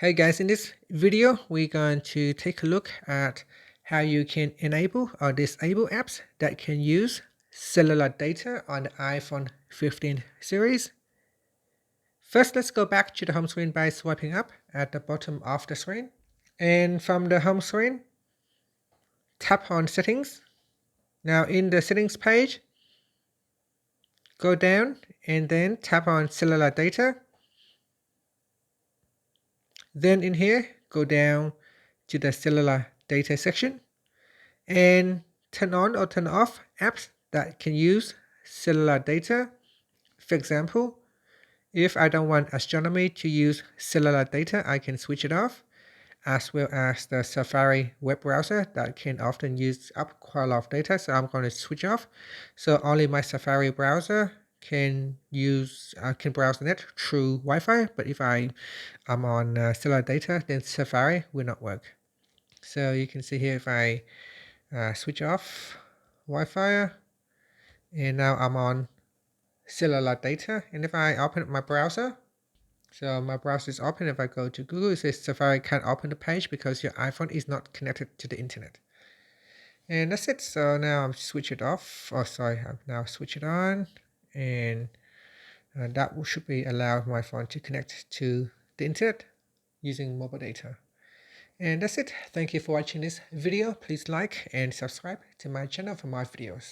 Hey guys, in this video, we're going to take a look at how you can enable or disable apps that can use cellular data on the iPhone 15 series. First, let's go back to the home screen by swiping up at the bottom of the screen. And from the home screen, tap on Settings. Now in the Settings page, go down and then tap on Cellular Data. Then in here, go down to the Cellular Data section and turn on or turn off apps that can use cellular data. For example, if I don't want astronomy to use cellular data, I can switch it off, as well as the Safari web browser that can often use up quite a lot of data, so I'm going to switch off. So only my Safari browser can browse the net through Wi-Fi, but if I'm on cellular data, then Safari will not work. So you can see here if I switch off Wi-Fi, and now I'm on cellular data. And if I open my browser, so my browser is open. If I go to Google, it says Safari can't open the page because your iPhone is not connected to the internet. And that's it. So now I'm switch it off. Oh, sorry, I've now switch it on, and that should be allow my phone to connect to the internet using mobile data. And that's it. Thank you for watching this video. Please like and subscribe to my channel for more videos.